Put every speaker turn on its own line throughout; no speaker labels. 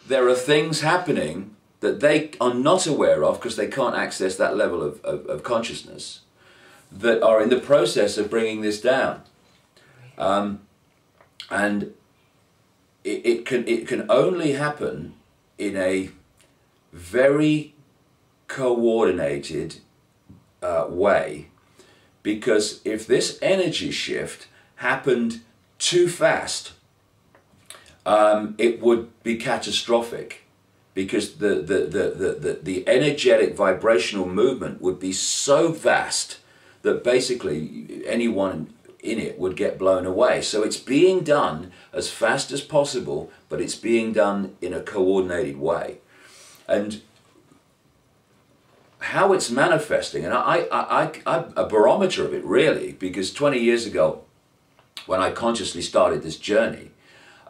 there are things happening that they are not aware of because they can't access that level of consciousness, that are in the process of bringing this down. And it can only happen in a very coordinated way, because if this energy shift happened too fast, it would be catastrophic, because the energetic vibrational movement would be so vast that basically anyone in it would get blown away. So it's being done as fast as possible, but it's being done in a coordinated way. And how it's manifesting, and I'm a barometer of it really, because 20 years ago, when I consciously started this journey,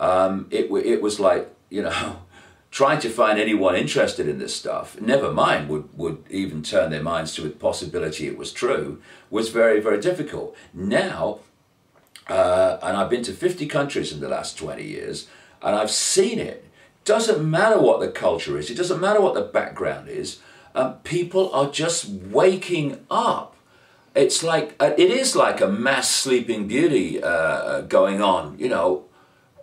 it was like, you know, trying to find anyone interested in this stuff, never mind would even turn their minds to the possibility it was true, was very, very difficult. Now, and I've been to 50 countries in the last 20 years, and I've seen it. Doesn't matter what the culture is, it doesn't matter what the background is, people are just waking up. It's like, it is like a mass sleeping beauty going on, you know.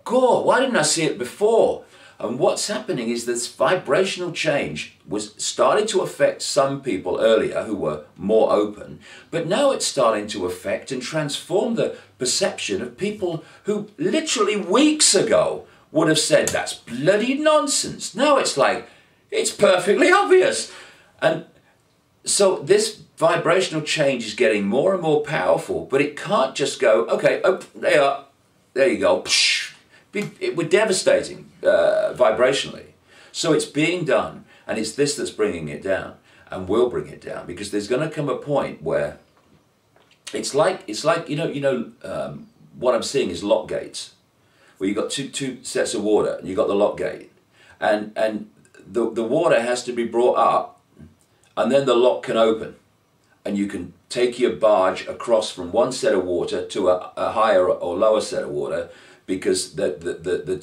God, why didn't I see it before? And what's happening is this vibrational change was starting to affect some people earlier who were more open, but now it's starting to affect and transform the perception of people who literally weeks ago would have said, that's bloody nonsense. Now it's like, it's perfectly obvious. And so this vibrational change is getting more and more powerful, but it can't just go, okay, oh, there you are, there you go. It would be devastating vibrationally. So it's being done, and it's this that's bringing it down, and will bring it down, because there's going to come a point where it's like you know what I'm seeing is lock gates, where you've got two sets of water, and you've got the lock gate, and the water has to be brought up, and then the lock can open, and you can take your barge across from one set of water to a higher or lower set of water, because the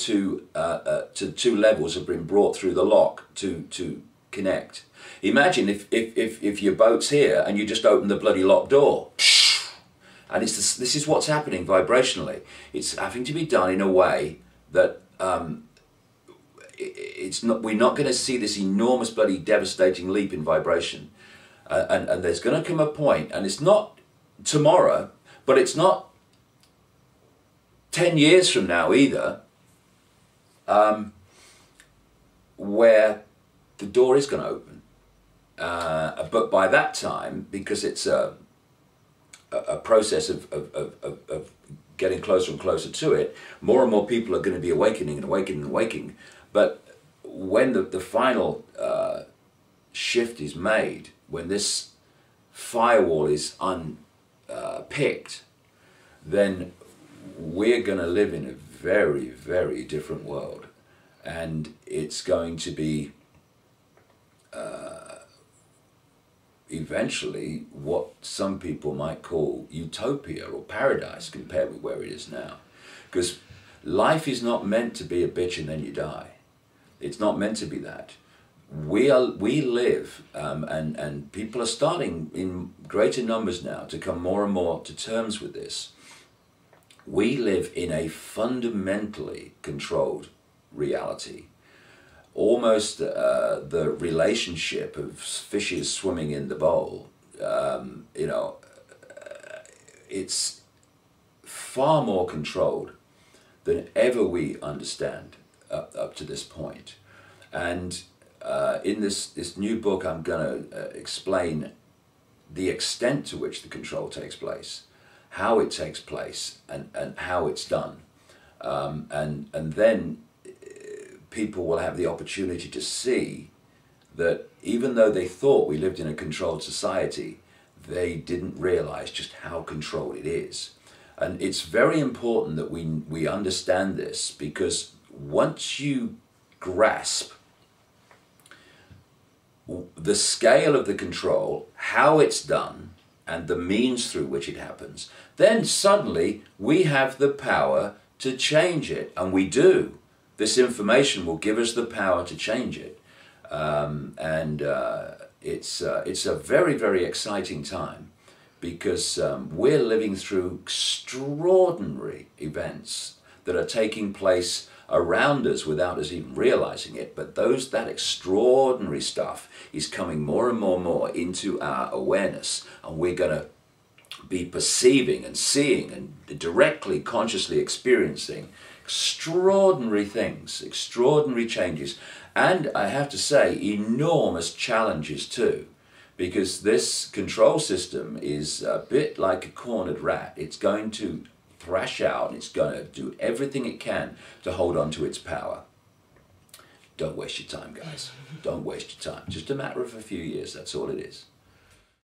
two levels have been brought through the lock to connect. Imagine if your boat's here and you just open the bloody lock door, and this is what's happening vibrationally. It's having to be done in a way that we're not going to see this enormous bloody devastating leap in vibration, and there's going to come a point, and it's not tomorrow, but it's not 10 years from now either, where the door is going to open. But by that time, because it's a process of getting closer and closer to it, more and more people are going to be awakening and awakening and awakening. But when the final shift is made, when this firewall is unpicked, then we're going to live in a very, very different world, and it's going to be eventually what some people might call utopia or paradise compared with where it is now. Because life is not meant to be a bitch and then you die. It's not meant to be that. We live, and people are starting in greater numbers now to come more and more to terms with this. We live in a fundamentally controlled reality. Almost the relationship of fishes swimming in the bowl, you know, it's far more controlled than ever we understand up to this point. And in this new book, I'm going to explain the extent to which the control takes place, how it takes place, and how it's done. And then people will have the opportunity to see that even though they thought we lived in a controlled society, they didn't realize just how controlled it is. And it's very important that we understand this, because once you grasp the scale of the control, how it's done, and the means through which it happens, then suddenly we have the power to change it, and we do. this information will give us the power to change it. It's a very, very exciting time, because we're living through extraordinary events that are taking place around us without us even realizing it. But that extraordinary stuff is coming more and more and more into our awareness, and we're going to be perceiving and seeing and directly, consciously experiencing extraordinary things, extraordinary changes, and I have to say enormous challenges too, because this control system is a bit like a cornered rat. It's going to thrash out, and it's going to do everything it can to hold on to its power. Don't waste your time, guys. Don't waste your time. Just a matter of a few years, that's all it is.